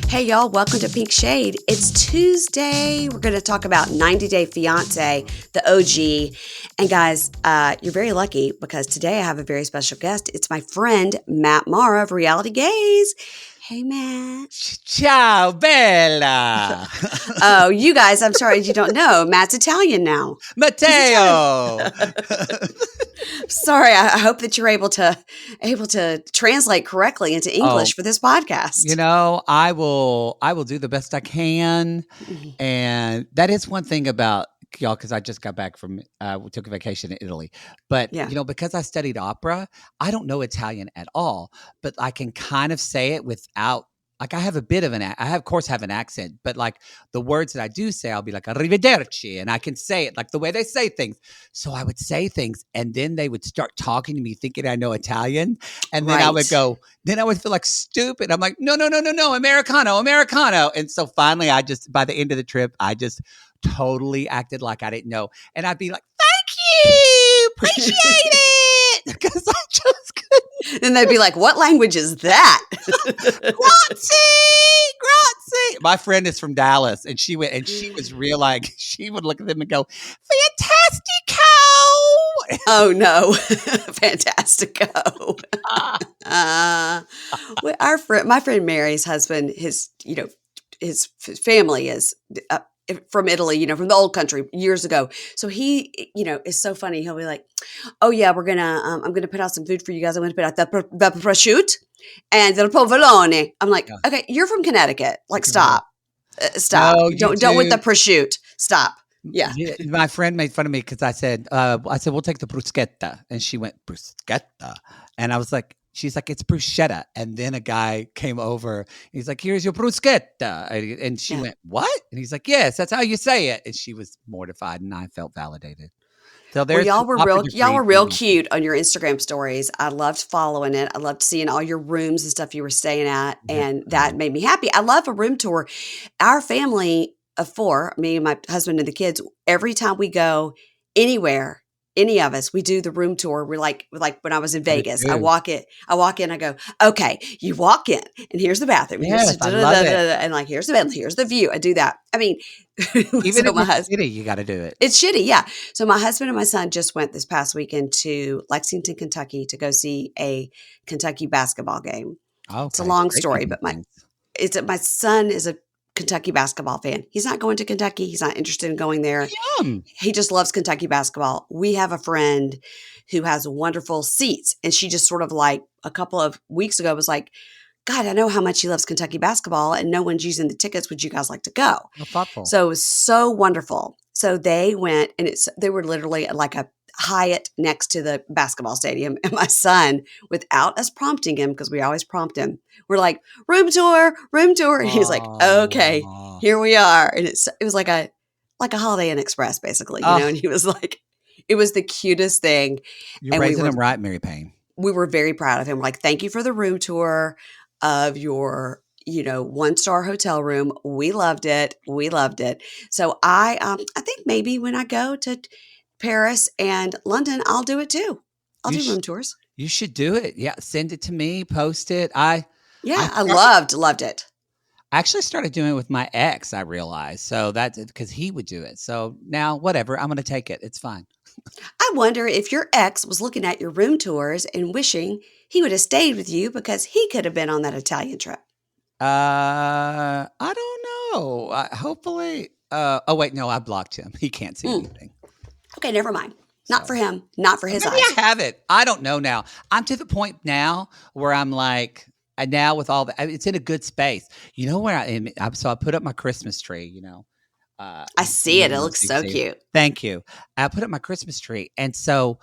Hey y'all, welcome to Pink Shade. It's Tuesday. We're going to talk about 90 Day Fiance, the OG. And guys, you're very lucky because today I have a very special guest. It's my friend, Matt Mara of Reality Gaze. Hey, Matt. Ciao, Bella. Oh, you guys, I'm sorry you don't know. Matt's Italian now. Matteo. Sorry, I hope that you're able to translate correctly into English for this podcast. I will do the best I can. And that is one thing about y'all, because I just got back from we took a vacation in Italy. But Yeah. because I studied opera, I don't know Italian at all, but I can kind of say it without, like, I have a bit of of course have an accent, but like the words that I do say, I'll be like arrivederci, and I can say it like the way they say things. So I would say things, and then they would start talking to me thinking I know Italian, and then I would go, then I would feel like stupid. I'm like, no, Americano. And so finally, by the end of the trip, I just totally acted like I didn't know, and I'd be like, thank you, appreciate it, because I just couldn't. And they'd be like, what language is that? Grazie. My friend is from Dallas, and she was real, like, she would look at them and go, fantastico. Oh no. Fantastico. My friend Mary's husband, his family is from Italy, from the old country years ago. So he, is so funny. He'll be like, oh yeah, I'm going to put out some food for you guys. I'm going to put out the prosciutto and the provolone. I'm like, okay, you're from Connecticut. Like, stop. No, don't with the prosciutto. Stop. Yeah. My friend made fun of me because I said, we'll take the bruschetta. And she went, bruschetta. And I was like, she's like, it's bruschetta. And then a guy came over. He's like, here's your bruschetta. And she went, what? And he's like, yes, that's how you say it. And she was mortified, and I felt validated. So y'all were real cute on your Instagram stories. I loved following it. I loved seeing all your rooms and stuff you were staying at. And that made me happy. I love a room tour. Our family of four, me and my husband and the kids, every time we go anywhere, any of us, we do the room tour. We're like when I was in Vegas, I walk in, I go, okay, you walk in and here's the bathroom. Yes, I love it. And like, here's the bed, here's the view. I do that. I mean, even if it's shitty, you got to do it. It's shitty. Yeah. So my husband and my son just went this past weekend to Lexington, Kentucky to go see a Kentucky basketball game. Okay. It's a long story, but my son is a Kentucky basketball fan. He's not going to Kentucky. He's not interested in going there. Yum. He just loves Kentucky basketball. We have a friend who has wonderful seats, and she just sort of like a couple of weeks ago was like, God, I know how much he loves Kentucky basketball, and no one's using the tickets. Would you guys like to go? How thoughtful. So it was so wonderful. So they went, and they were literally like a Hyatt next to the basketball stadium. And my son, without us prompting him, because we always prompt him, we're like, room tour. And he's like, okay, here we are. And it was like a Holiday Inn Express, basically, and he was like, it was the cutest thing. You're raising him right, Mary Payne. We were very proud of him. We're like, thank you for the room tour of your 1-star hotel room. We loved it. So I think maybe when I go to Paris and London, I'll do it too. I'll do room tours. You should do it. Yeah. Send it to me, post it. I loved it. I actually started doing it with my ex, I realized. So that's because he would do it. So now whatever, I'm going to take it. It's fine. I wonder if your ex was looking at your room tours and wishing he would have stayed with you because he could have been on that Italian trip. I don't know. Hopefully. Oh wait, no, I blocked him. He can't see anything. Okay, never mind. Not for him. Not for his eyes. I have it. I don't know now. I'm to the point now where I'm like, now with all the, it's in a good space. You know where I am? So I put up my Christmas tree, I see it. It looks so cute. Thank you. I put up my Christmas tree. And so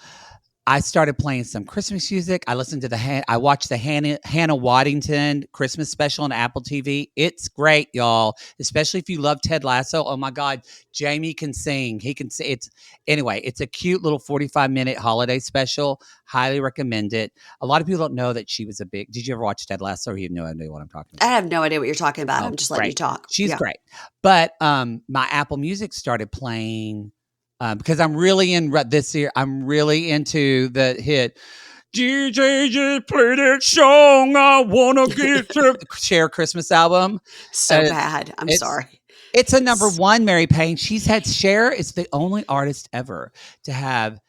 I started playing some Christmas music. I listened to I watched the Hannah Waddington Christmas special on Apple TV. It's great, y'all. Especially if you love Ted Lasso. Oh my God, Jamie can sing. He can sing. It's a cute little 45-minute holiday special. Highly recommend it. A lot of people don't know that she was did you ever watch Ted Lasso, or you have no idea what I'm talking about? I have no idea what you're talking about. I'm just letting you talk. She's great. But my Apple Music started playing because I'm really in this year. I'm really into the hit DJ just play that song. I wanna get to Cher Christmas album. So It's bad. I'm it's sorry. it's a number one, Mary Payne. Cher is the only artist ever to have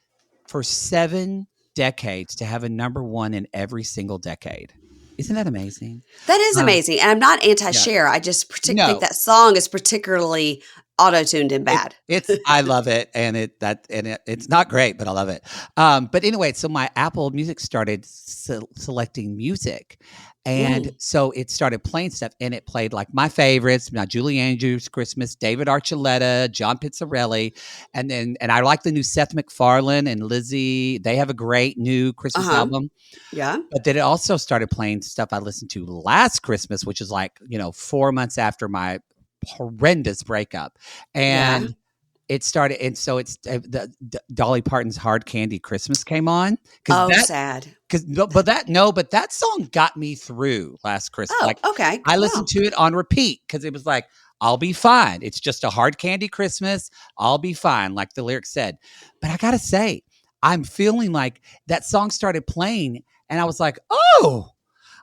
for 7 decades to have a number one in every single decade. Isn't that amazing? That is Uh, amazing, and I'm not yeah. anti-Cher. I just think No, that song is particularly auto-tuned and bad. it's I love it, and it's not great, but I love it. But anyway, so my Apple Music started selecting music, and Mm, so it started playing stuff, and it played like my favorites, now Julie Andrews Christmas, David Archuleta, John Pizzarelli, and I like the new Seth MacFarlane and Lizzie. They have a great new Christmas uh-huh. album. Yeah, But then it also started playing stuff I listened to last Christmas, which is like, 4 months after my horrendous breakup. yeah. And it started, and so it's Dolly Parton's Hard Candy Christmas came on because Oh, that sad. because but that song got me through last Christmas. Oh, Like okay. I listened Wow. to it on repeat because it was like, I'll be fine. It's just a hard candy Christmas. I'll be fine, like the lyrics said. But I gotta say, I'm feeling like that song started playing, and I was like, oh,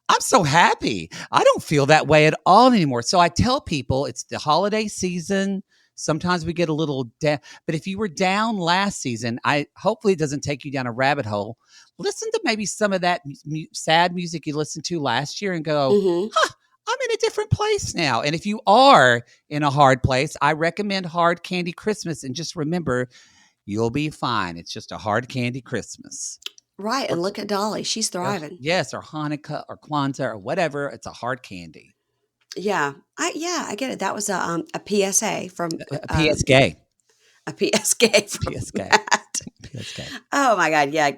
I'm so happy. I don't feel that way at all anymore. So I tell people it's the holiday season. Sometimes we get a little down, but if you were down last season, I hopefully it doesn't take you down a rabbit hole. Listen to maybe some of that sad music you listened to last year and go, Mhm. huh, I'm in a different place now. And if you are in a hard place, I recommend Hard Candy Christmas. And just remember, you'll be fine. It's just a hard candy Christmas. Right, Or, and look at Dolly. She's or thriving. yes, or Hanukkah or Kwanzaa or whatever. It's a hard candy. I get it. That was a PSA from P.S. Gay. a PSK from P.S. Gay. Matt. P.S. Gay. Oh my God, yeah.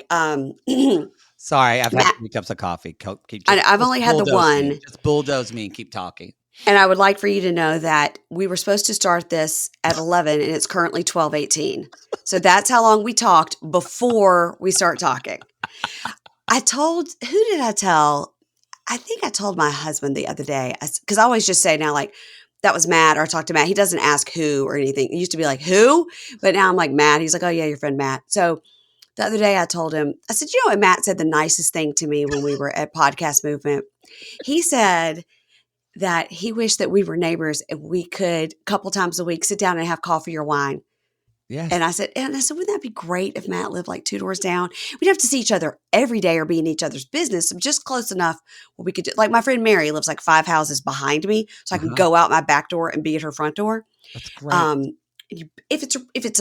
Sorry, I've had Matt, 3 cups of coffee. Keep I've just only had the bulldoze me. one, Just bulldoze me and keep talking. and I would like for you to know that we were supposed to start this at 11, and it's currently 12:18. So that's how long we talked before we start talking. Who did I tell? I think I told my husband the other day, because I always just say now, like, that was Matt, or I talked to Matt. He doesn't ask who or anything. It used to be like, who? But now I'm like, Matt. He's like, oh, yeah, your friend Matt. So the other day I told him, I said, you know what Matt said the nicest thing to me when we were at Podcast Movement? He said that he wished that we were neighbors and we could, a couple times a week, sit down and have coffee or wine. Yes. And I said, wouldn't that be great if Matt lived like 2 doors down? We'd have to see each other every day or be in each other's business, just close enough where we could do, like my friend Mary lives like 5 houses behind me, so I can Uh-huh. go out my back door and be at her front door. That's great. If it's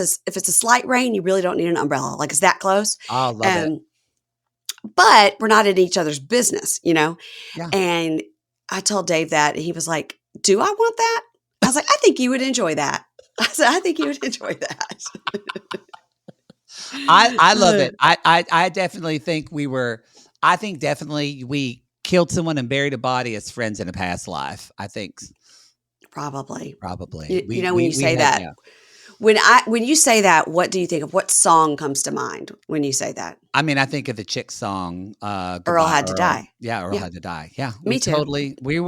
a slight rain, you really don't need an umbrella. Like it's that close. I love it. But we're not in each other's business, you know? Yeah. And I told Dave that, and he was like, do I want that? I was like, I think you would enjoy that. I said, I think you would enjoy that. I love it. I definitely think definitely we killed someone and buried a body as friends in a past life. I think Probably. probably. When you say that, yeah. when you say that, what do you think of? What song comes to mind when you say that? I mean, I think of the Chick song, Earl Goodbye, Had to Die. Yeah, Earl Yeah. Had to Die. Yeah, Me too. we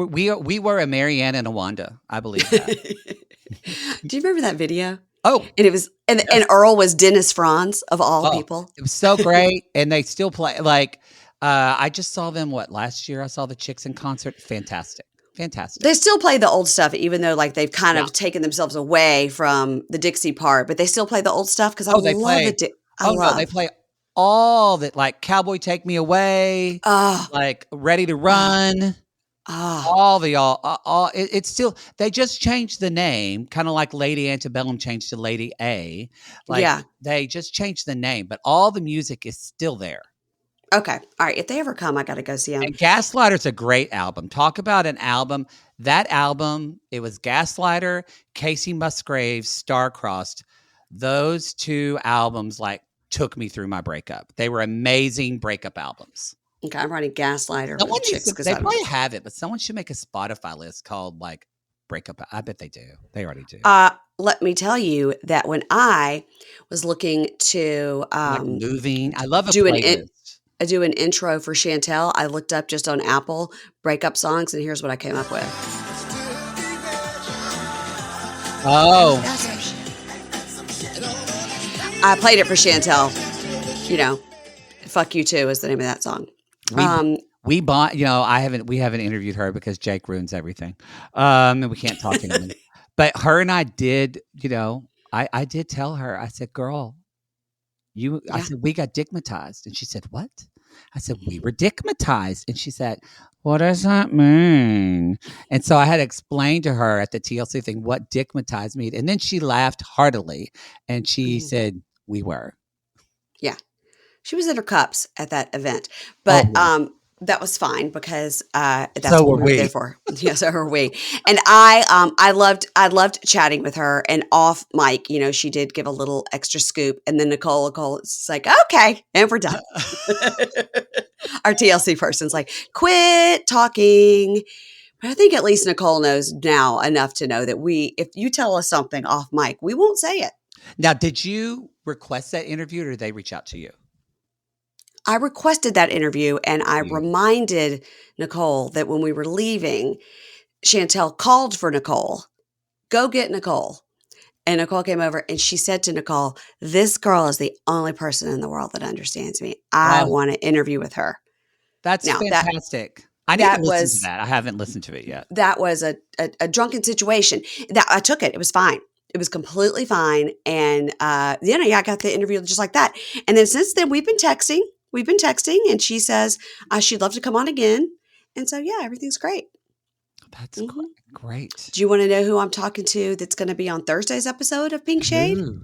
were a Marianne and a Wanda. I believe that. Do you remember that video? Oh, And it was, and Earl was Dennis Franz of all people. it was so great, and they still play. Like, I just saw them last year. I saw the Chicks in concert. Fantastic. They still play the old stuff, even though like they've kind of taken themselves away from the Dixie part. But they still play the old stuff because I love it. They play all that, like Cowboy Take Me Away, like Ready to Run. It's still, they just changed the name, kind of like Lady Antebellum changed to Lady A. They just changed the name, but all the music is still there. Okay. All right. If they ever come, I got to go see them. And Gaslighter's a great album. Talk about an album. That album, it was Gaslighter, Casey Musgraves, Star-Crossed. Those 2 albums like took me through my breakup. They were amazing breakup albums. Okay, I'm writing Gaslighter. They probably have it, but someone should make a Spotify list called like breakup. I bet they do. They already do. Let me tell you that when I was looking to like moving, I love do an intro for Chantel, I looked up just on Apple breakup songs, and here's what I came up with. Oh, I played it for Chantel, Fuck You Too is the name of that song. We we bought, we haven't interviewed her because Jake ruins everything. And we can't talk anymore. But her and I did, I did tell her, I said, girl, I Yeah. said, we got dickmatized. And she said, what? I said, we were dickmatized. And she said, what does that mean? And so I had to explain to her at the TLC thing what dickmatized mean. And then she laughed heartily and she Mhm. said, we were. Yeah. She was in her cups at that event, Oh, but yeah. that was fine because that's So what were we were there we. for. Yeah, so were we. And I loved chatting with her. And off mic, she did give a little extra scoop. And then Nicole, it's like, okay, and we're done. Our TLC person's like, quit talking. But I think at least Nicole knows now enough to know that if you tell us something off mic, we won't say it. Now, did you request that interview or did they reach out to you? I requested that interview and I You. reminded Nicole that when we were leaving, Chantel called for Nicole, go get Nicole. And Nicole came over and she said to Nicole, this girl is the only person in the world that understands me. I Oh, want to interview with her. that's Now fantastic. I need to that listen to was that. I haven't listened to it yet. that was a drunken situation that I took it. It was fine. It was completely fine. And, I got the interview just like that. And then since then we've been texting, and she says, she'd love to come on again. And so, yeah, everything's great. That's Mhm. great. Do you want to know who I'm talking to that's going to be on Thursday's episode of Pink Shade? Who?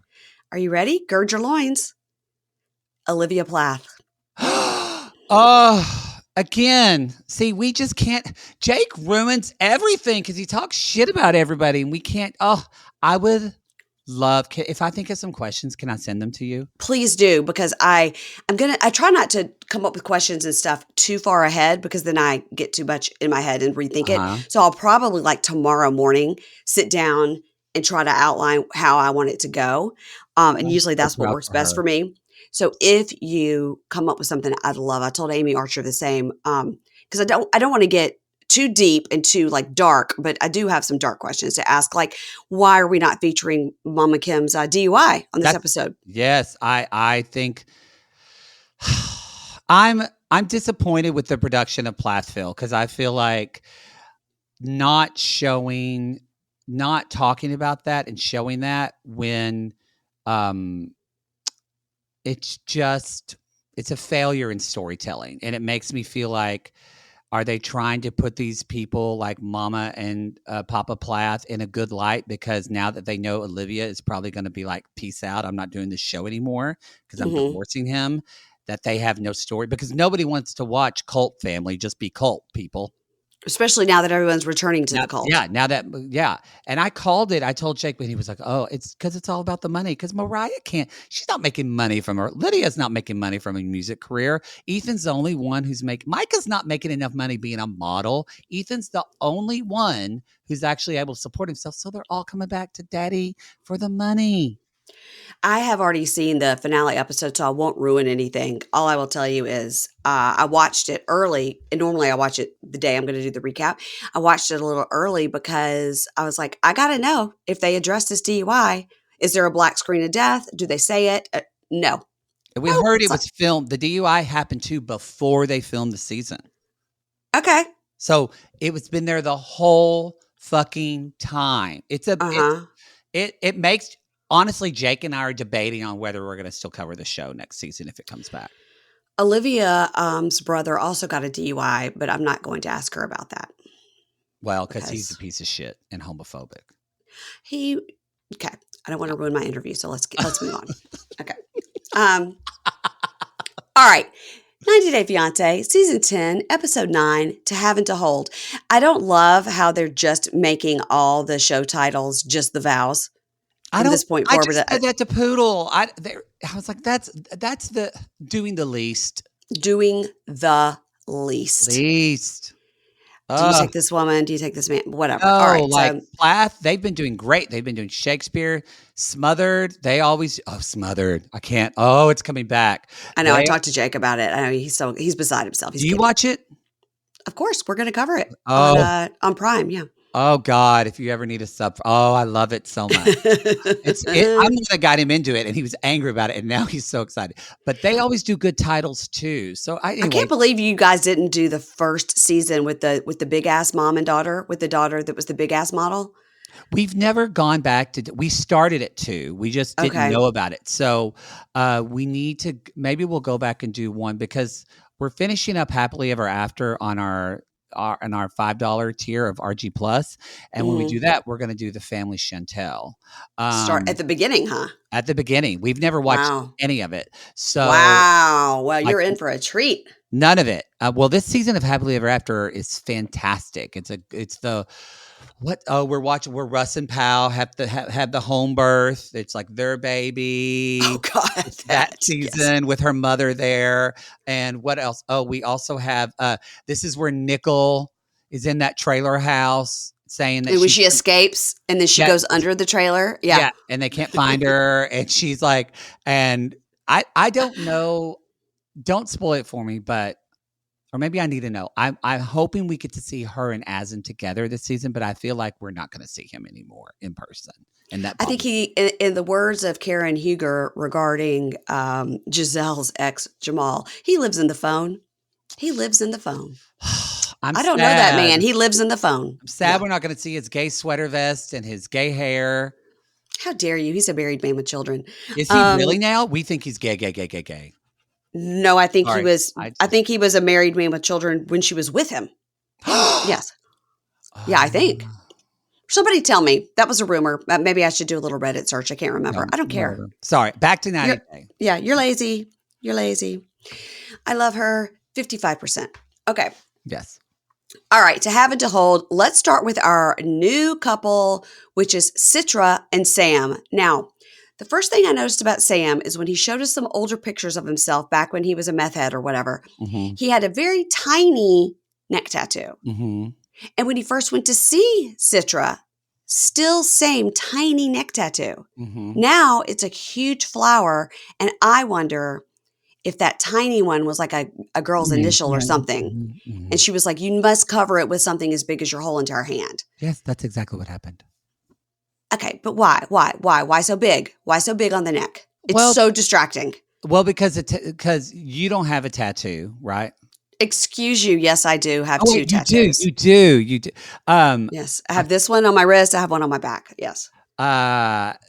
Are you ready? Gird your loins. Olivia Plath. Oh, again. See, we just can't. Jake ruins everything because he talks shit about everybody, and we can't. Oh, I would love if I think of some questions. Can I send them to you? Please do, because I try not to come up with questions and stuff too far ahead because then I get too much in my head and rethink Uh it. huh. So I'll probably like tomorrow morning sit down and try to outline how I want it to go. And I'm usually so that's what proud works for best her. for me. So if you come up with something I'd love, I told Amy Archer the same. Because I don't want to get too deep and too like dark, but I do have some dark questions to ask. Like, why are we not featuring Mama Kim's DUI on this That's episode? yes. I think I'm disappointed with the production of Plathville because I feel like not showing, not talking about that and showing that when um it's just it's a failure in storytelling and it makes me feel like are they trying to put these people like Mama and Papa Plath in a good light because now that they know Olivia is probably going to be like, peace out, I'm not doing this show anymore because I'm Hmm. divorcing him, that they have no story because nobody wants to watch Cult Family just be cult people. Especially now that everyone's returning to Now the cult. yeah, now that yeah, and I called it, I told Jake, but he was like, "Oh, it's because it's all about the money. Because Mariah she's not making money from her Lydia's not making money from a music career. Ethan's the only one who's making Micah's not making enough money being a model. Ethan's the only one who's actually able to support himself, so they're all coming back to daddy for the money." I have already seen the finale episode, so I won't ruin anything. All I will tell you is I watched it early, and normally I watch it the day I'm going to do the recap. I watched it a little early because I was like, I got to know if they address this DUI. Is there a black screen of death? Do they say it? No. And we Nope. heard it was filmed the DUI happened too before they filmed the season. Okay. So, it was been there the whole fucking time. Uh-huh. It makes honestly, Jake and I are debating on whether we're gonna still cover the show next season if it comes back. Olivia's brother also got a DUI, but I'm not going to ask her about that Well, because he's a because piece of shit and homophobic. he okay. I don't want Yeah. to ruin my interview, so let's move on. Okay. Um, all right. 90 Day Fiance, season 10, episode 9, To Have and to Hold. I don't love how they're just making all the show titles just the vows I from don't this point I forward. just said that to Poodle. I was like, that's the doing the least. Doing the least. Least. Do you Ugh. take this woman? Do you take this man? Whatever. All No, right. like So Plath, they've been doing great. They've been doing Shakespeare, Smothered. They always Smothered. I can't. Oh, it's coming back. I know I They talked to Jake about it. I know he's beside himself. He's Do you giddy. watch it? Of course, we're going to cover it Oh, on Prime. Yeah. Oh God, if you ever need a sub, oh, I love it so much. I'm the one that got him into it, and he was angry about it, and now he's so excited. But they always do good titles too. So I anyway, can't believe you guys didn't do the first season with the big ass mom and daughter, with the daughter that was the big ass model. we've never gone back to. We started at 2. We just didn't Okay. know about it. So we need to. Maybe we'll go back and do one because we're finishing up Happily Ever After on our $5 tier of RG Plus, and when we Mhm. do that, we're going to do the Family Chantel. Start at Um, the beginning, huh? at the beginning, we've never watched Wow. any of it. So Wow. Well, like you're in for a treat. none of it. Well, this season of Happily Ever After is fantastic. It's the what? Oh, we're Russ and Pal have the home birth. It's like their Oh baby. God, It's that that yes. season with her mother there. And what else? Oh, we also have this is where Nickel is in that trailer house saying that And when she's she escapes, and then she yeah, goes under the trailer. Yeah. yeah, and they can't find her, and she's like, and I don't know. Don't spoil it for me, but or maybe I need to know. I'm hoping we get to see her and Asin together this season, but I feel like we're not going to see him anymore in person, and that I think bothers he, in the words of Karen Huger regarding Giselle's ex Jamal, he lives in the phone. He lives in the phone. me. I'm I don't know that sad. man. He lives in the phone. I'm sad Yeah. we're not going to see his gay sweater vest and his gay hair. How dare you? He's a married man with children. Is he Um, really now? We think he's gay, gay, gay, gay, gay. no, I think he Sorry, was. I I just. think he was a married man with children when she was with him. Yes. Yeah, I think. Somebody tell me. That was a rumor. Maybe I should do a little Reddit search. I can't remember. No, I don't care. whatever. Sorry. Back to 90 You're Day. yeah, you're lazy. You're lazy. I love her 55%. Okay. Yes. All right, to have and to hold, let's start with our new couple, which is Citra and Sam. Now, the first thing I noticed about Sam is when he showed us some older pictures of himself back when he was a meth head or whatever, Mm-hmm. he had a very tiny neck tattoo. Mm-hmm. And when he first went to see Citra, still same tiny neck tattoo. Mm-hmm. Now it's a huge flower, and I wonder if that tiny one was like a girl's initial or something. Mm-hmm. And she was like, you must cover it with something as big as your whole entire hand. Yes, that's exactly what happened. Okay, but why? Why so big? Why so big on the neck? It's Well, so distracting. because you don't have a tattoo, right? Excuse you. Yes, I do have Oh two wait, you do, tattoos. you do, you do. Yes, I have this one on my wrist. I have one on my back. Yes.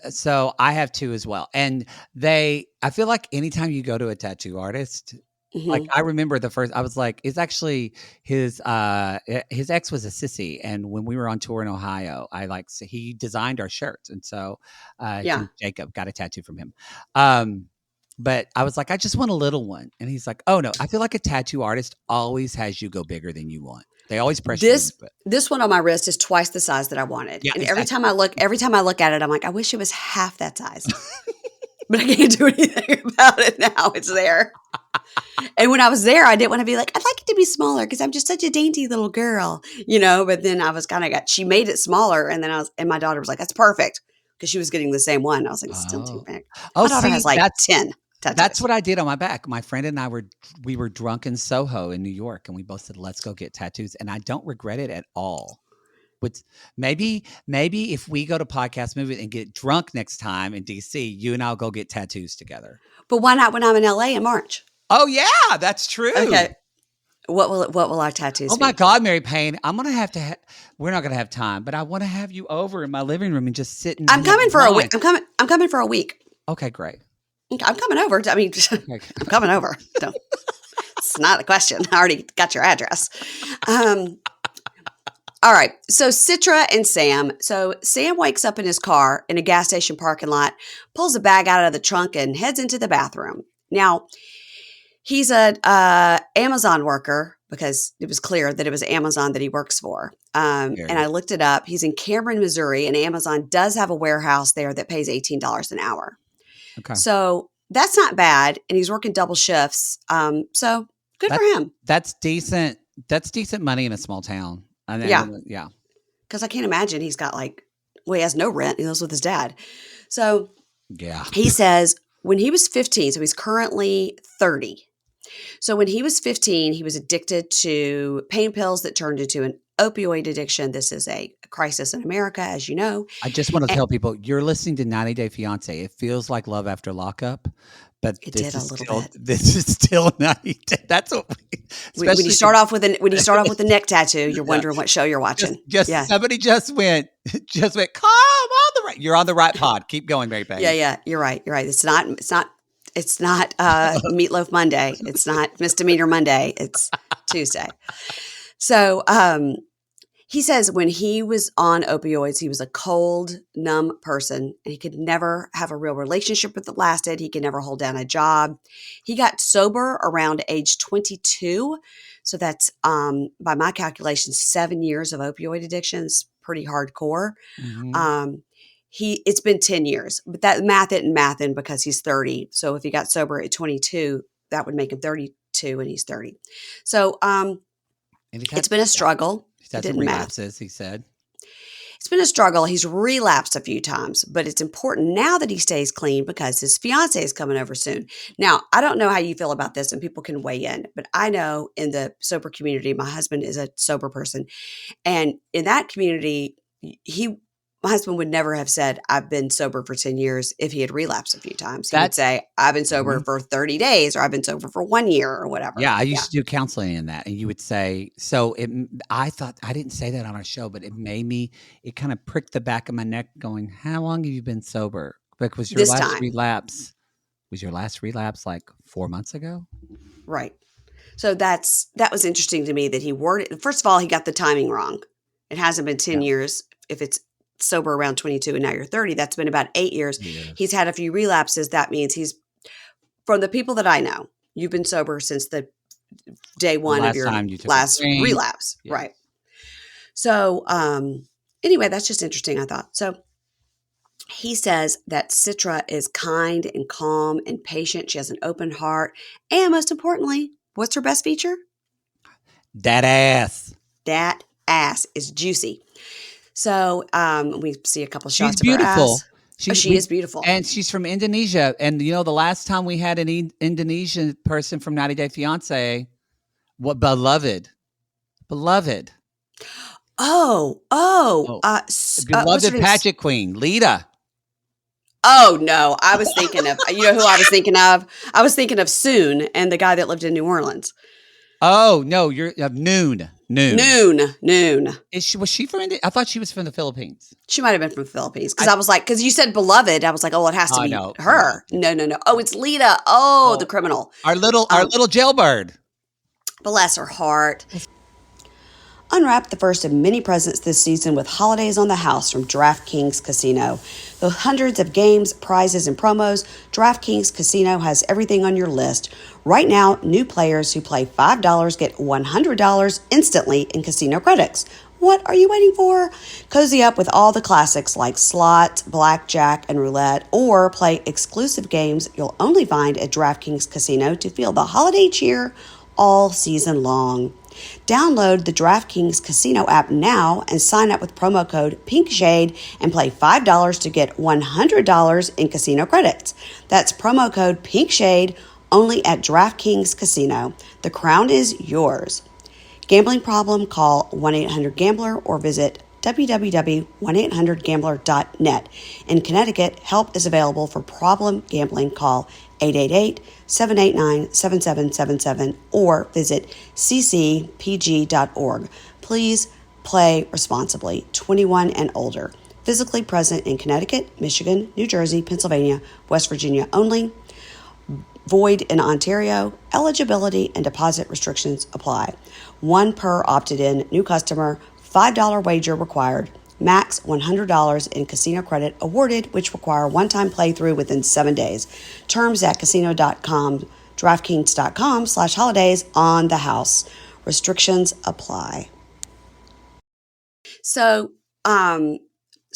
So I have 2 as well, and I feel like anytime you go to a tattoo artist, like Hmm. I remember the first, I was like, it's actually his ex was a sissy, and when we were on tour in Ohio, he designed our shirts, and so Yeah. Jacob got a tattoo from him. Um, but I was like, I just want a little one, and he's like, oh no, I feel like a tattoo artist always has you go bigger than you want. They always pressure you This into it. this one on my wrist is twice the size that I wanted. Yeah, And exactly. every time I look at it, I'm like, I wish it was half that size. But I can't do anything about it now. It's there. And when I was there, I didn't want to be like, I'd like it to be smaller because I'm just such a dainty little girl, but then I was she made it smaller. And then and my daughter was like, that's perfect. Because she was getting the same one. I was like, it's still too Oh, big. oh, My daughter see, has like 10 that's tattoos. what I did on my back. My friend and I we were drunk in Soho in New York, and we both said, "Let's go get tattoos," and I don't regret it at all. But maybe if we go to Podcast Movie and get drunk next time in DC, you and I'll go get tattoos together. But why not when I'm in LA in March? Oh yeah, that's true. Okay. What will our tattoos Oh my be? God, Mary Payne, I'm gonna have to. We're not gonna have time, but I want to have you over in my living room and just sit and I'm have coming for a week. wine. I'm coming for a week. Okay, great. Okay, I'm coming over. I mean, Okay. I'm coming over. Don't, it's not a question. I already got your address. Um, all right. So Citra and Sam. So Sam wakes up in his car in a gas station parking lot, pulls a bag out of the trunk, and heads into the bathroom. Now, he's a Amazon worker because it was clear that it was Amazon that he works for. And I Very looked it up. He's in Cameron, Missouri, and Amazon does have a warehouse there that pays $18 an hour. okay. So that's not bad. And he's working double shifts. So good for That's him. that's decent. That's decent money in a small town. Yeah. Yeah. Because I can't imagine he's got he has no rent. He lives with his dad. So Yeah. he says when he was 15, so he's currently 30. So when he was 15, he was addicted to pain pills that turned into an opioid addiction. This is a crisis in America, as you know. I just want to And tell people, you're listening to 90 Day Fiance. It feels like Love After Lockup, but it did a little bit. this is still 90 Day. That's what When you especially start off with a neck tattoo, you're yeah. wondering what show you're watching. Just Yeah. somebody just went, come on the right. You're on the right pod. Keep going, Mary Yeah, Peggy. yeah, you're right. You're right. It's not Meatloaf Monday. It's not Misdemeanor Monday. It's Tuesday. So, he says when he was on opioids, he was a cold, numb person, and he could never have a real relationship that lasted. He could never hold down a job. He got sober around age 22. So that's, by my calculations, 7 years of opioid addiction. It's pretty hardcore. Mhm. Um, it's been 10 years, but that math isn't mathing because he's 30. So if he got sober at 22, that would make him 32 and he's 30. So, And it's been a struggle. he's It had some didn't math. relapses, he said. It's been a struggle. He's relapsed a few times, but it's important now that he stays clean because his fiance is coming over soon. Now, I don't know how you feel about this and people can weigh in, but I know in the sober community, my husband is a sober person. And in that community, my husband would never have said, I've been sober for 10 years if he had relapsed a few times. He would That say, I've been sober Mhm. for 30 days or I've been sober for 1 year or whatever. Yeah, I Yeah. used to do counseling in that, and you would say so I thought I didn't say that on our show, but it kinda pricked the back of my neck going, "How long have you been sober?" Like, This time. was your last relapse, like, 4 months ago? Right. So that was interesting to me that he worded. First of all, he got the timing wrong. It hasn't been 10 Yeah. years. If it's sober around 22 and now you're 30, that's been about 8 years. He's Yes. had a few relapses. That means from the people that I know, you've been sober since the day The one of last your time you took a last drink. relapse. Yes. Right. So, anyway, that's just interesting, I thought. So he says that Citra is kind and calm and patient. She has an open heart. And most importantly, what's her best feature? That ass. That ass is juicy. So, we see a couple She's shots of her beautiful. ass. Oh, she is beautiful. And she's from Indonesia, and, the last time we had an Indonesian person from 90 Day Fiance, what beloved. Oh, Oh, what's her beloved name? pageant queen, Lita. Oh, no, I was thinking of, you know who I was thinking of? I was thinking of Soon and the guy that lived in New Orleans. Oh, no, you're Noon. Noon. Was she from India? I thought she was from the Philippines. She might have been from the Philippines because I I was like, because you said beloved. I was like, oh, it has to Oh, be no, no. her. No. Oh, it's Lita. Oh, the Oh, criminal. our little jailbird. Bless her heart. Unwrap the first of many presents this season with holidays on the house from DraftKings Casino. With hundreds of games, prizes, and promos, DraftKings Casino has everything on your list. Right now, new players who play $5 get $100 instantly in casino credits. What are you waiting for? Cozy up with all the classics like slots, blackjack, and roulette, or play exclusive games you'll only find at DraftKings Casino to feel the holiday cheer all season long. Download the DraftKings Casino app now and sign up with promo code PINKSHADE and play $5 to get $100 in casino credits. That's promo code PINKSHADE only at DraftKings Casino. The crown is yours. Gambling problem? Call 1-800-GAMBLER or visit www.1800gambler.net. In Connecticut, help is available for problem gambling. Call 888-789-7777 or visit ccpg.org. Please play responsibly. 21 and older. Physically present in Connecticut, Michigan, New Jersey, Pennsylvania, West Virginia only. Void in Ontario. Eligibility and deposit restrictions apply. One per opted in new customer. $5 wager required. Max $100 in casino credit awarded, which require one-time playthrough within 7 days. Terms at casino.com, DraftKings.com/holidays on the house. Restrictions apply. So,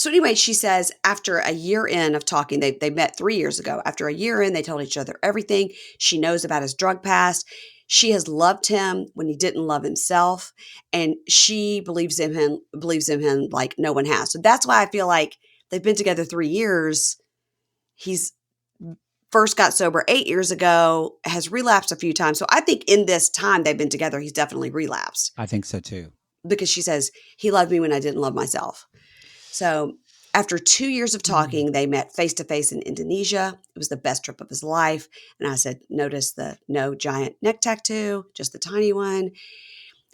anyway, she says after a year in of talking, they met 3 years ago. After a year in, they told each other everything. She knows about his drug past. She has loved him when he didn't love himself, and she believes in him like no one has. So that's why I feel like they've been together 3 years. He's first got sober 8 years ago, has relapsed a few times. So I think in this time they've been together, he's definitely relapsed. I think so too. because she says, he loved me when I didn't love myself. So after 2 years of talking, they met face to face in Indonesia. It was the best trip of his life. And I said, notice the no giant neck tattoo, just the tiny one.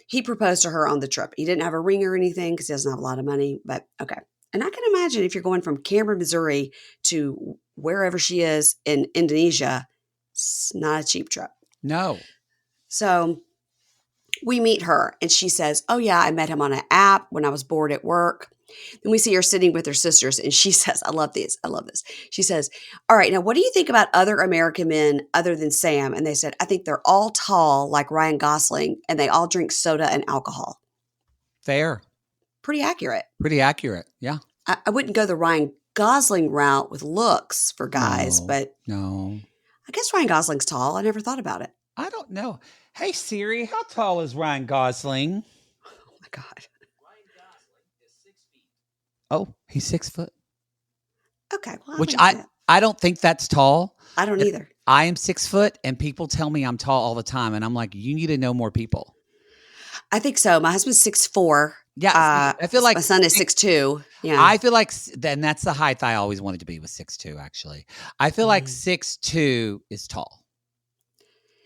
He proposed to her on the trip. He didn't have a ring or anything because he doesn't have a lot of money, but okay. And I can imagine if you're going from Cameron, Missouri to wherever she is in Indonesia, it's not a cheap trip. No. So we meet her and she says, oh yeah, I met him on an app when I was bored at work. Then we see her sitting with her sisters and she says, I love this. She says, all right, now what do you think about other American men other than Sam? And they said, I think they're all tall like Ryan Gosling and they all drink soda and alcohol. Fair. Pretty accurate. Pretty accurate. Yeah. I wouldn't go the Ryan Gosling route with looks for guys, but no. I guess Ryan Gosling's tall. I never thought about it. I don't know. Hey Siri, how tall is Ryan Gosling? Oh my God. Ryan Gosling is 6 feet. Oh, he's 6 foot. Okay. Well, Which I don't think that's tall. I don't either. I am 6 foot and people tell me I'm tall all the time. And I'm like, you need to know more people. I think so. My husband's 6'4". Yeah. I feel like my son is 6'2". Yeah. I feel like then that's the height I always wanted to be, was 6'2", actually. I feel like 6'2" is tall.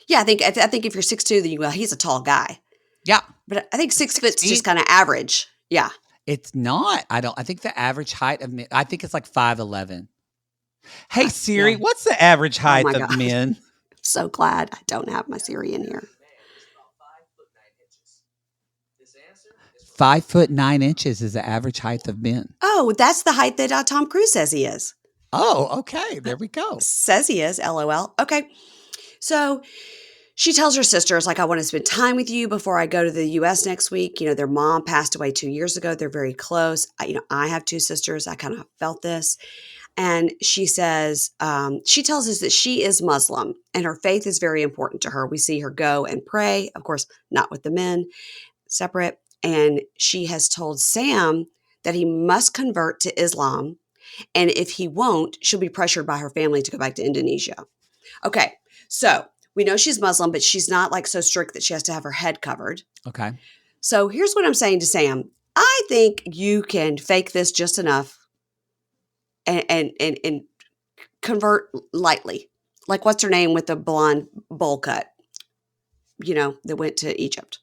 Yeah, I think if you're 6'2", then you go, he's a tall guy. Yeah. But I think 6 foot's just kind of average. Yeah. It's not. I think the average height of men, I think it's like 5'11". Hey Siri, what's the average height of men? I'm so glad I don't have my Siri in here. 5'9" is the average height of men. Oh, that's the height that Tom Cruise says he is. Oh, okay. There we go. Says he is, LOL. Okay. So she tells her sisters, like, I want to spend time with you before I go to the U.S. next week. You know, their mom passed away 2 years ago. They're very close. I have 2 sisters. I kind of felt this. And she says, she tells us that she is Muslim and her faith is very important to her. We see her go and pray, of course, not with the men, separate. And she has told Sam that he must convert to Islam. And if he won't, she'll be pressured by her family to go back to Indonesia. Okay. So we know she's Muslim, but she's not like so strict that she has to have her head covered. Okay. So here's what I'm saying to Sam. I think you can fake this just enough and convert lightly. Like what's her name with the blonde bowl cut, that went to Egypt.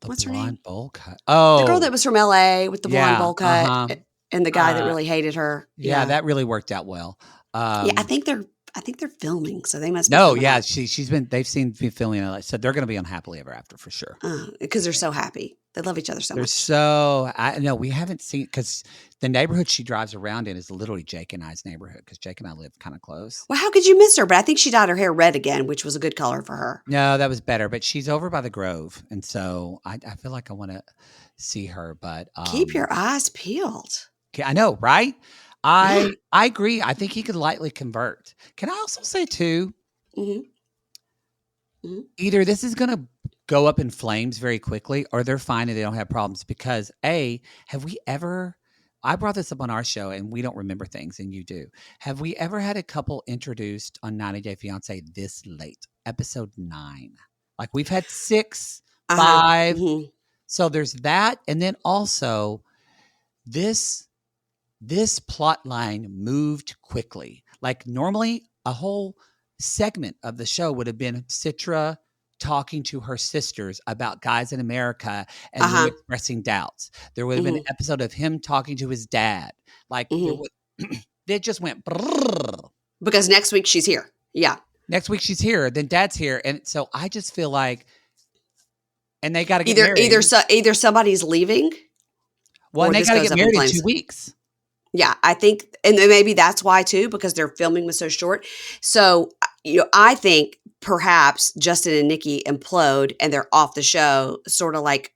What's her name? Blonde bowl cut. Oh. The girl that was from LA with the blonde bowl cut and the guy that really hated her. Yeah, that really worked out well. Yeah, I think they're filming, so they must be. No, yeah, they've seen me filming LA, so they're going to be on Happily Ever After for sure. Because they're so happy. They love each other so much. I know we haven't seen, because the neighborhood she drives around in is literally Jake and I's neighborhood, because Jake and I live kind of close. Well, how could you miss her? But I think she dyed her hair red again, which was a good color for her. No, that was better, but she's over by the Grove, and so I feel like I want to see her, but keep your eyes peeled. I know, right? I agree. I think he could lightly convert. Can I also say too, either this is going to go up in flames very quickly, or they're fine and they don't have problems. Because I brought this up on our show and we don't remember things and you do. Have we ever had a couple introduced on 90 Day Fiance this late? Episode 9. Like we've had 6, 5. So there's that. And then also this plot line moved quickly. Like normally a whole segment of the show would have been Citra talking to her sisters about guys in America and them expressing doubts. There would have been an episode of him talking to his dad. Like it just went brrr. Because next week she's here. Yeah. Next week she's here. Then dad's here. And so I just feel like, and they got to get married. Either somebody's leaving. Well, and they got to get married in 2 weeks. Yeah, I think, and maybe that's why too, because their filming was so short. So, I think perhaps Justin and Nikki implode and they're off the show, sort of like,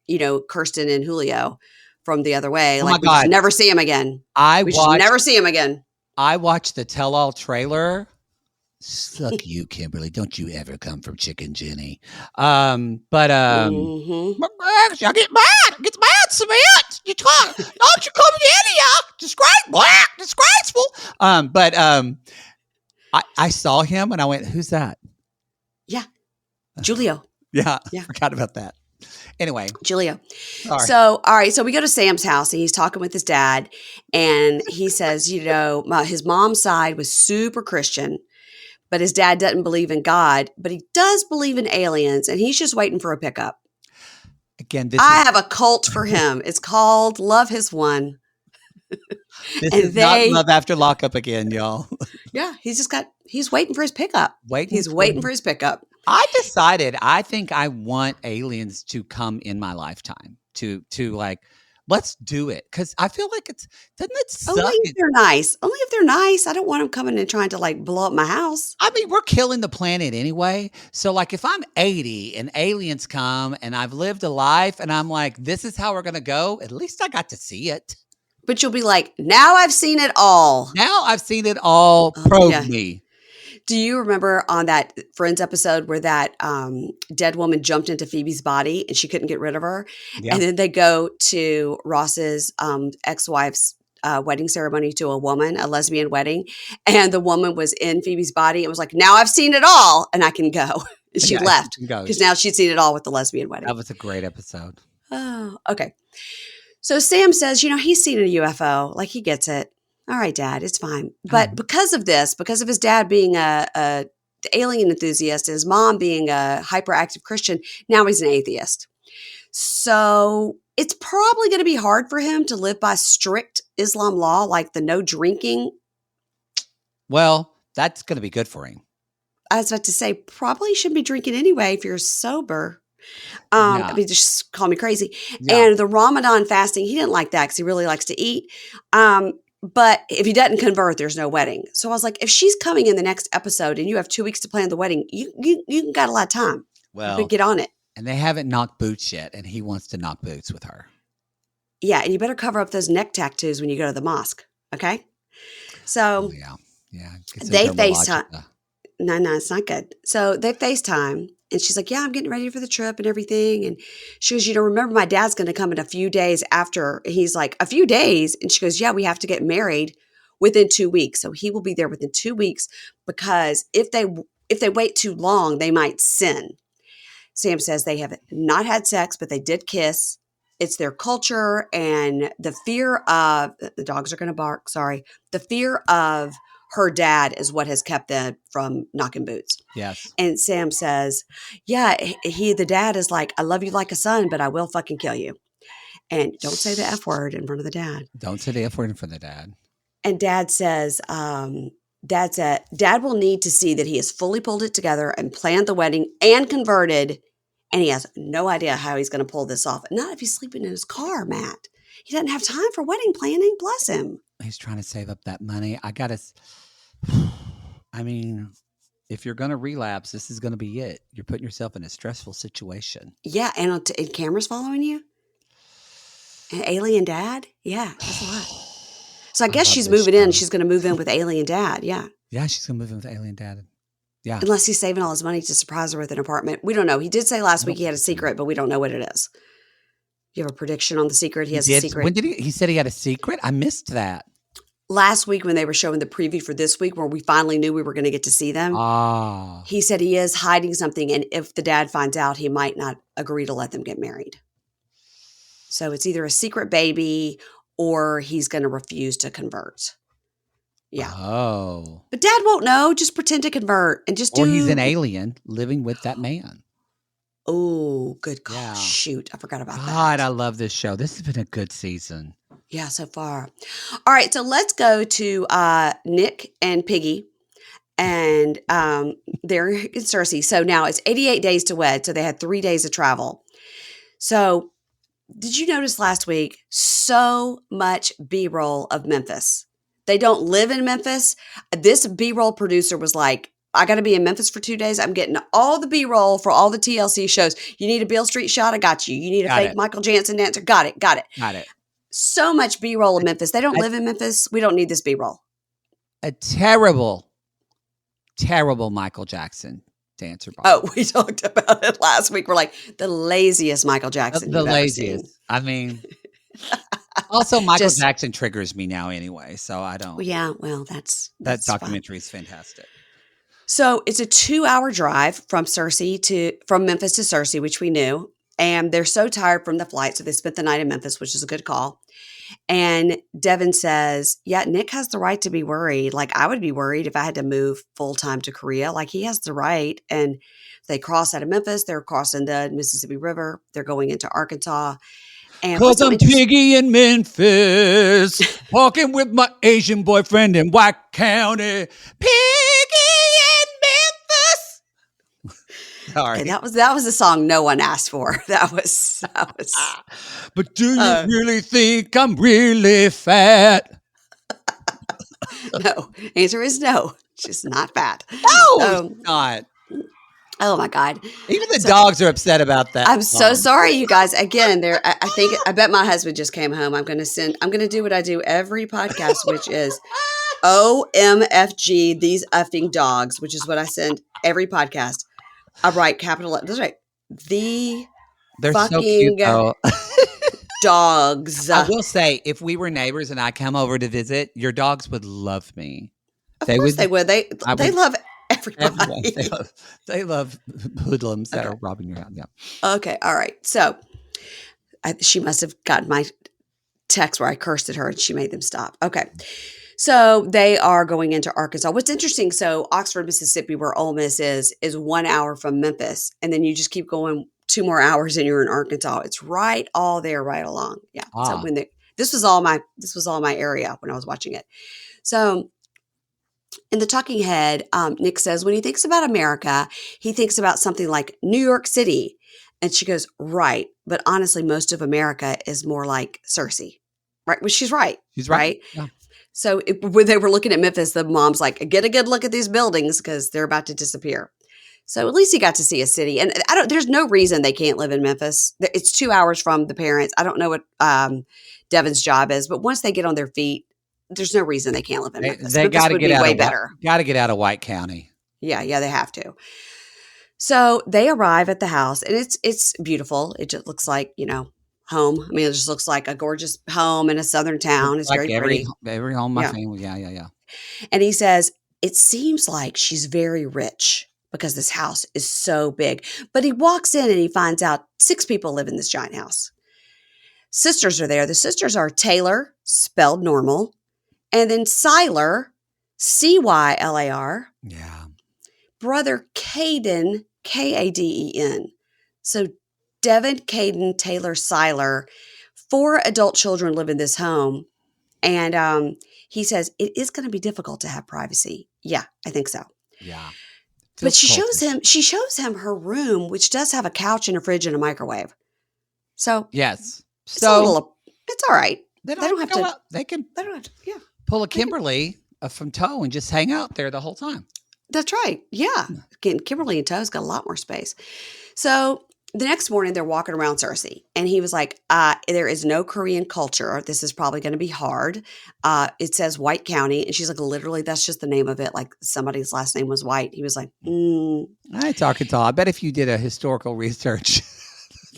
Kirsten and Julio from The Other Way. Oh like we should never see him again. We should never see him again. I watched the Tell-All trailer. Suck you, Kimberly. Don't you ever come from Chicken Jenny. I get mad. Get mad, Samantha. You talk. Don't you come to India. Disgraceful. I saw him and I went, who's that? Yeah. Julio. Yeah. Forgot about that. Anyway, Julia. sorry. So, all right. So we go to Sam's house and he's talking with his dad. And he says, his mom's side was super Christian, but his dad doesn't believe in God, but he does believe in aliens. And he's just waiting for a pickup. Again, I have a cult for him. It's called Love Has Won. this And is not love after lockup again, y'all. Yeah, he's waiting for his pickup. He's waiting for his pickup. I decided I think I want aliens to come in my lifetime to like, let's do it. Cause I feel like doesn't it suck? Only if they're nice. Only if they're nice. I don't want them coming and trying to like blow up my house. I mean, we're killing the planet anyway. So like if I'm 80 and aliens come and I've lived a life and I'm like, this is how we're going to go, at least I got to see it. But you'll be like, now I've seen it all. Now I've seen it all. Probe me. Do you remember on that Friends episode where that dead woman jumped into Phoebe's body and she couldn't get rid of her? Yeah. And then they go to Ross's ex-wife's wedding ceremony to a lesbian wedding. And the woman was in Phoebe's body and was like, now I've seen it all and I can go. And she left because now she'd seen it all with the lesbian wedding. That was a great episode. Oh, okay. So Sam says, he's seen a UFO. Like he gets it. All right, Dad, it's fine. But because of his dad being a alien enthusiast, and his mom being a hyperactive Christian, now he's an atheist. So it's probably going to be hard for him to live by strict Islam law, like the no drinking. Well, that's going to be good for him. I was about to say, probably shouldn't be drinking anyway if you're sober. I mean, just call me crazy. Yeah. And the Ramadan fasting, he didn't like that because he really likes to eat. But if he doesn't convert, there's no wedding. So I was like, if she's coming in the next episode and you have 2 weeks to plan the wedding, you got a lot of time. Well, you get on it. And they haven't knocked boots yet, and he wants to knock boots with her. Yeah, and you better cover up those neck tattoos when you go to the mosque. Okay. So they FaceTime. No, it's not good. So they FaceTime. And she's like, yeah, I'm getting ready for the trip and everything. And she goes, remember my dad's going to come in a few days after. He's like, a few days? And she goes, yeah, we have to get married within 2 weeks. So he will be there within 2 weeks because if they wait too long, they might sin. Sam says they have not had sex, but they did kiss. It's their culture and the fear of, the dogs are going to bark, sorry. The fear of her dad is what has kept them from knocking boots. Yes. And Sam says, yeah, the dad is like, I love you like a son, but I will fucking kill you. And don't say the F word in front of the dad. Don't say the F word in front of the dad. And dad says, dad will need to see that he has fully pulled it together and planned the wedding and converted. And he has no idea how he's going to pull this off. Not if he's sleeping in his car, Matt. He doesn't have time for wedding planning. Bless him. He's trying to save up that money. I mean, if you're going to relapse, this is going to be it. You're putting yourself in a stressful situation. Yeah. And cameras following you? An alien dad? Yeah. That's a lot. So I guess she's moving in. She's going to move in with alien dad. Yeah. Yeah. She's going to move in with alien dad. Yeah. Unless he's saving all his money to surprise her with an apartment. We don't know. He did say last week he had a secret, but we don't know what it is. You have a prediction on the secret? He has a secret. When did he said he had a secret? I missed that. Last week when they were showing the preview for this week where we finally knew we were going to get to see them, he said he is hiding something. And if the dad finds out, he might not agree to let them get married. So it's either a secret baby or he's going to refuse to convert. Yeah. Oh. But dad won't know. Just pretend to convert and just do. Or he's an alien living with that man. Oh, good call. Yeah. Shoot. I forgot about that. God, I love this show. This has been a good season. Yeah, so far. All right, so let's go to Nick and Piggy, and they're in Cersei. So now it's 88 days to wed, so they had 3 days of travel. So did you notice last week so much B-roll of Memphis? They don't live in Memphis. This B-roll producer was like, I got to be in Memphis for 2 days. I'm getting all the B-roll for all the TLC shows. You need a Beale Street shot? I got you. You need a fake Michael Jansen dancer? Got it. Got it. So much B-roll in Memphis. They don't live in Memphis. We don't need this B-roll. A terrible, terrible Michael Jackson dancer. Oh, we talked about it last week. We're like, the laziest Michael Jackson. The laziest. I mean, also Michael Jackson triggers me now anyway, so I don't. Yeah, well, that documentary is fantastic. So it's a 2-hour drive from Memphis to Cersei, which we knew. and they're so tired from the flight, so they spent the night in Memphis, which is a good call. And Devin says, yeah, Nick has the right to be worried. Like, I would be worried if I had to move full-time to Korea. Like, he has the right. And they cross out of Memphis. They're crossing the Mississippi River. They're going into Arkansas. And what's Cause so I'm interesting? Piggy in Memphis, walking with my Asian boyfriend in White County. Piggy in Memphis. Sorry. Okay, that was a song no one asked for. That was But do you really think I'm really fat? no. Answer is no. She's not fat. No, it's not. Oh my God. Even the dogs are upset about that. I'm so sorry, you guys. Again, I bet my husband just came home. I'm gonna do what I do every podcast, which is OMFG, these effing dogs, which is what I send every podcast. I write capital letters. That's right. They're so fucking cute though. dogs. I will say, if we were neighbors and I come over to visit, your dogs would love me. Of course they would. They love Everyone. everybody. They love hoodlums that are robbing your house. Yeah. Okay. All right. So she must have gotten my text where I cursed at her and she made them stop. Okay. So they are going into Arkansas. What's interesting, so Oxford, Mississippi, where Ole Miss is 1 hour from Memphis. And then you just keep going 2 more hours and you're in Arkansas. It's right all there, right along. Yeah. So this was all my area when I was watching it. So in the talking head, Nick says, when he thinks about America, he thinks about something like New York City. And she goes, right. But honestly, most of America is more like Cersei. Right. Well, she's right. She's right. Yeah. So when they were looking at Memphis, the mom's like, get a good look at these buildings because they're about to disappear. So at least he got to see a city. And there's no reason they can't live in Memphis. It's 2 hours from the parents. I don't know what Devin's job is, but once they get on their feet, there's no reason they can't live in Memphis. They got to get out way better. Got to get out of White County. Yeah, they have to. So they arrive at the house, and it's beautiful. It just looks like, home. I mean, it just looks like a gorgeous home in a southern town. It's like very pretty. Every home, my family. Yeah. And he says, it seems like she's very rich because this house is so big. But he walks in and he finds out 6 people live in this giant house. Sisters are there. The sisters are Taylor, spelled normal, and then Cylar, Cylar. Yeah. Brother Caden, Kaden. So Devin, Caden, Taylor, Cylar, 4 adult children live in this home. And he says, it is going to be difficult to have privacy. Yeah, I think so. Yeah. But she shows him her room, which does have a couch and a fridge and a microwave. So yes. It's all right. They don't have to go out. They don't have to, pull a Kimberly from tow and just hang out there the whole time. That's right. Yeah. Again, Kimberly and Toe's got a lot more space. So the next morning they're walking around Cersei and he was like, there is no Korean culture. This is probably going to be hard. It says White County. And she's like, literally, that's just the name of it. Like somebody's last name was White. He was like, It's Arkansas. I bet if you did a historical research,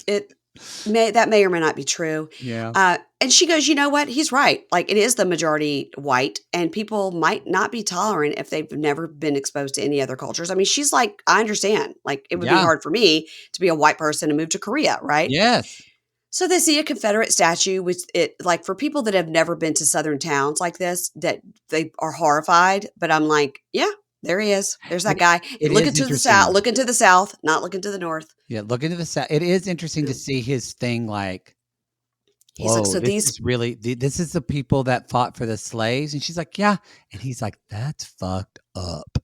that may or may not be true. Yeah. And she goes, you know what? He's right. Like it is the majority white and people might not be tolerant if they've never been exposed to any other cultures. I mean, she's like, I understand. Like it would be hard for me to be a white person and move to Korea. Right. Yes. So they see a Confederate statue, which like for people that have never been to Southern towns like this, that they are horrified. But I'm like, yeah, there he is. There's that guy. Looking to the south, looking to the south, not looking to the north. Yeah, looking to the south. It is interesting to see his thing. Like, he's like, so this is the people that fought for the slaves, and she's like, yeah, and he's like, that's fucked up.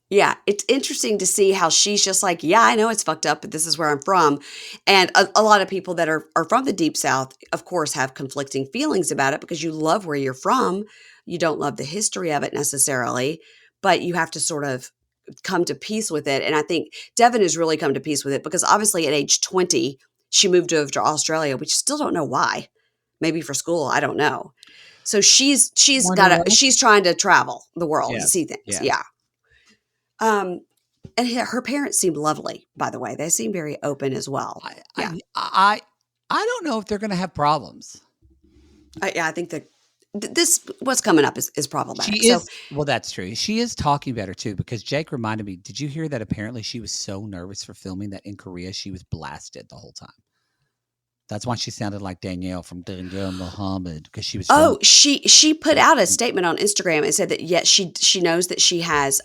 Yeah, it's interesting to see how she's just like, yeah, I know it's fucked up, but this is where I'm from. And a lot of people that are from the Deep South, of course, have conflicting feelings about it because you love where you're from. You don't love the history of it necessarily, but you have to sort of come to peace with it. And I think Devin has really come to peace with it because obviously at age 20, she moved over to Australia, which still don't know why. Maybe for school, I don't know. So she's trying to travel the world and see things. Yeah. And her parents seem lovely, by the way. They seem very open as well. I don't know if they're going to have problems. I think that what's coming up is problematic. Well, that's true. She is talking better too, because Jake reminded me, did you hear that apparently she was so nervous for filming that in Korea she was blasted the whole time? That's why she sounded like Danielle from Danielle Muhammad, because she was Oh, from. she put out a statement on Instagram and said that yes, she knows that she has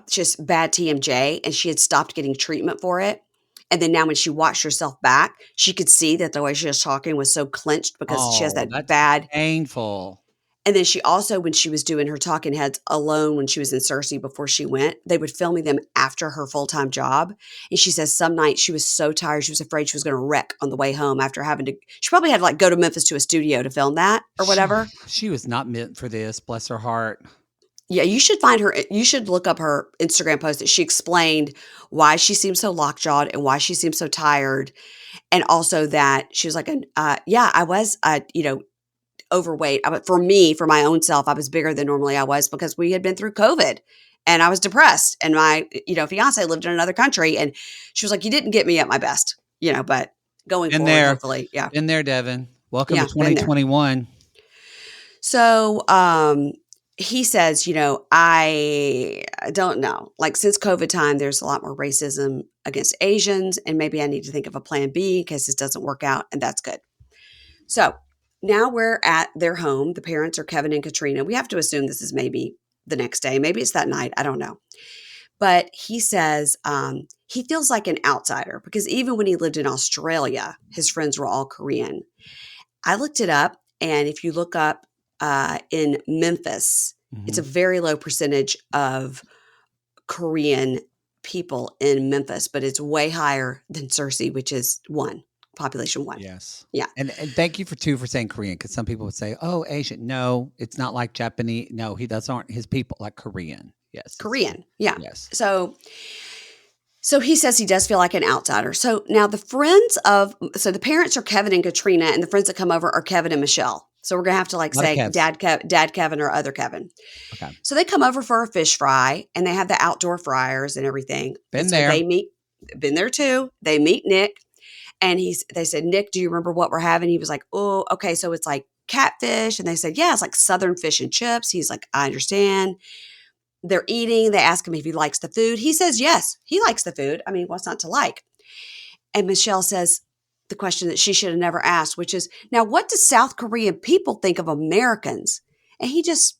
just bad TMJ and she had stopped getting treatment for it. And then now when she watched herself back, she could see that the way she was talking was so clenched because she has Oh, that that's bad. painful. And then she also, when she was doing her talking heads alone when she was in Cersei before she went, they would filming them after her full-time job. And she says some nights she was so tired, she was afraid she was going to wreck on the way home after having to, she probably had to like go to Memphis to a studio to film that or whatever. She was not meant for this. Bless her heart. Yeah, you should find her. You should look up her Instagram post that she explained why she seems so lockjawed and why she seems so tired. And also that she was like, yeah, I was, overweight. For me, for my own self, I was bigger than normally I was because we had been through COVID and I was depressed. And my, fiance lived in another country. And she was like, you didn't get me at my best, but going Been forward, there. hopefully. Yeah. Been there, Devin. Welcome to Yeah. Been there. 2021. So, he says, I don't know. Like since COVID time, there's a lot more racism against Asians, and maybe I need to think of a plan B in case this doesn't work out, and that's good. So now we're at their home. The parents are Kevin and Katrina. We have to assume this is maybe the next day. Maybe it's that night. I don't know. But he says he feels like an outsider because even when he lived in Australia, his friends were all Korean. I looked it up, and if you look up in Memphis, it's a very low percentage of Korean people in Memphis, but it's way higher than Cersei, which is population 1. Yes. Yeah. And thank you for saying Korean, because some people would say, oh, Asian. No, it's not like Japanese. No, those aren't his people, like Korean. Yes. Korean. Yeah. Yes. So he says he does feel like an outsider. So now the parents are Kevin and Katrina, and the friends that come over are Kevin and Michelle. So we're going to have to say Dad Kevin or other Kevin. Okay. So they come over for a fish fry, and they have the outdoor fryers and everything. Been and there. Been there too. They meet Nick, and they said, Nick, do you remember what we're having? He was like, oh, okay. So it's like catfish. And they said, yeah, it's like Southern fish and chips. He's like, I understand. They're eating. They ask him if he likes the food. He says, yes, he likes the food. I mean, what's not to like? And Michelle says the question that she should have never asked, which is, now, what do South Korean people think of Americans? And he just,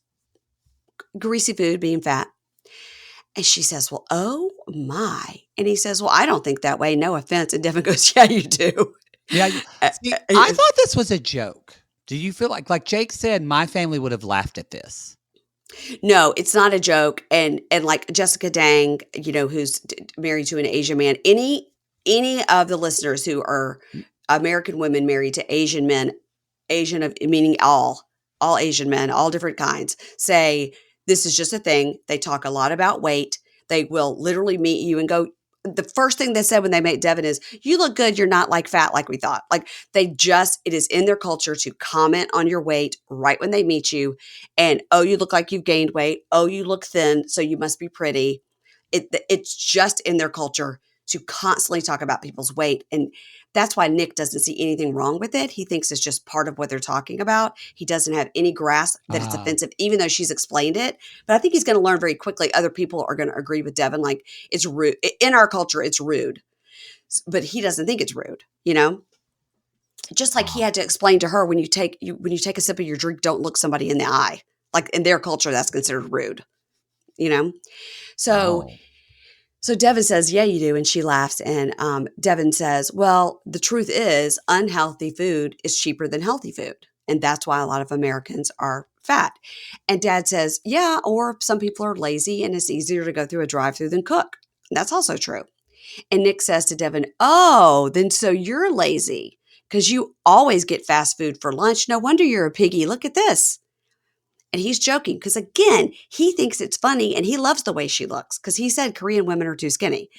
greasy food, being fat. And she says, well, oh my. And he says, well, I don't think that way. No offense. And Devin goes, yeah, you do. Yeah. See, I thought this was a joke. Do you feel like Jake said, my family would have laughed at this? No, it's not a joke. And like Jessica Dang, who's married to an Asian man, any of the listeners who are American women married to Asian men, meaning all Asian men, all different kinds, say this is just a thing. They talk a lot about weight. They will literally meet you and go, the first thing they said when they met Devin is, you look good. You're not like fat like we thought. Like it is in their culture to comment on your weight right when they meet you. And, oh, you look like you've gained weight. Oh, you look thin. So you must be pretty. It's just in their culture to constantly talk about people's weight. And that's why Nick doesn't see anything wrong with it. He thinks it's just part of what they're talking about. He doesn't have any grasp that it's offensive, even though she's explained it. But I think he's going to learn very quickly. Other people are going to agree with Devin. Like, it's rude. In our culture, it's rude. But he doesn't think it's rude, Just like he had to explain to her, when you take a sip of your drink, don't look somebody in the eye. Like in their culture, that's considered rude, So... Oh. So Devin says, yeah, you do. And she laughs. And Devin says, well, the truth is unhealthy food is cheaper than healthy food. And that's why a lot of Americans are fat. And Dad says, yeah, or some people are lazy and it's easier to go through a drive-through than cook. And that's also true. And Nick says to Devin, oh, then so you're lazy because you always get fast food for lunch. No wonder you're a piggy. Look at this. And he's joking because, again, he thinks it's funny and he loves the way she looks because he said Korean women are too skinny.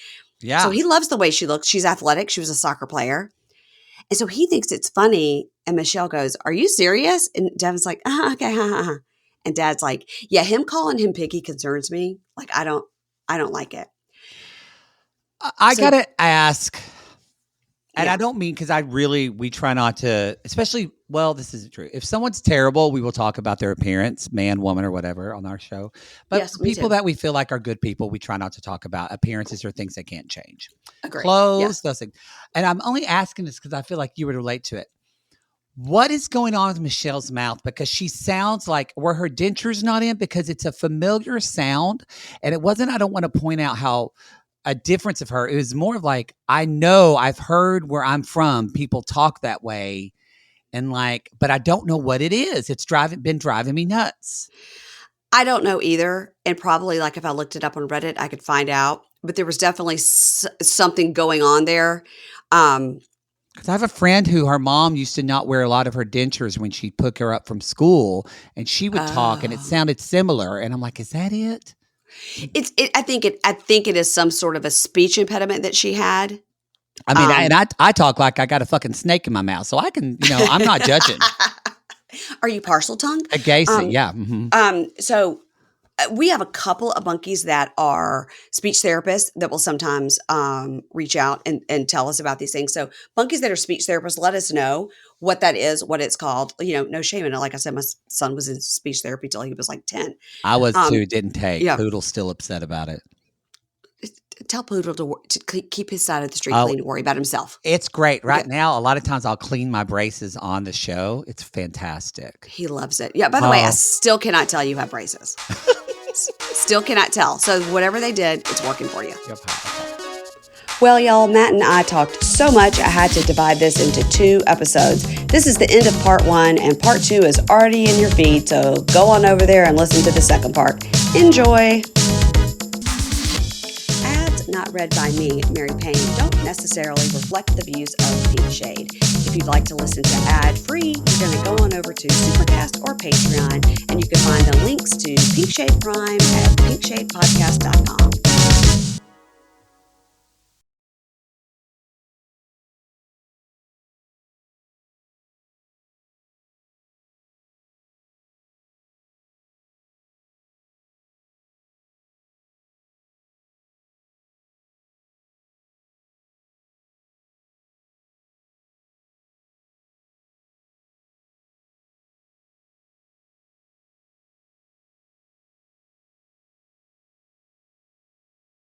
Yeah. So he loves the way she looks. She's athletic. She was a soccer player. And so he thinks it's funny. And Michelle goes, are you serious? And Devin's like, okay. And Dad's like, yeah, him calling him piggy concerns me. Like, I don't like it. I got to ask. And Yeah. I don't mean, because we try not to, especially, well, this isn't true. If someone's terrible, we will talk about their appearance, man, woman, or whatever on our show. But Yes, me people too. that we feel like are good people, we try not to talk about appearances or things that can't change. Agree. Clothes, Yes. those things. And I'm only asking this because I feel like you would relate to it. What is going on with Michelle's mouth? Because she sounds like were her dentures not in? Because it's a familiar sound. And it wasn't, I don't want to point out how a difference of her. It was more of like, I know I've heard where I'm from, people talk that way. And like, but I don't know what it is. It's been driving me nuts. I don't know either. And probably like if I looked it up on Reddit, I could find out. But there was definitely something going on there. Because I have a friend who her mom used to not wear a lot of her dentures when she took her up from school, and she would talk, and it Oh. sounded similar. And I'm like, is that it? I think it is some sort of a speech impediment that she had. I mean, I talk like I got a fucking snake in my mouth, so I can, I'm not judging. Are you parcel tongued? A Gacy, yeah. Mm-hmm. So we have a couple of monkeys that are speech therapists that will sometimes reach out and tell us about these things. So monkeys that are speech therapists, let us know what that is, what it's called. No shame in it. Like I said, my son was in speech therapy till he was like 10. I was too, didn't take. Yeah. Poodle's still upset about it. Tell Poodle to keep his side of the street Oh. clean and worry about himself. It's great. Right Okay. now, a lot of times I'll clean my braces on the show. It's fantastic. He loves it. Yeah, by the way, I Oh. still cannot tell you have braces. Still cannot tell. So whatever they did, it's working for you. Yep. Well, y'all, Matt and I talked so much, I had to divide this into 2 episodes. This is the end of part 1, and part 2 is already in your feed, so go on over there and listen to the second part. Enjoy! Ads not read by me, Mary Payne, don't necessarily reflect the views of Pink Shade. If you'd like to listen to ad-free, you're going to go on over to Supercast or Patreon, and you can find the links to Pink Shade Prime at pinkshadepodcast.com.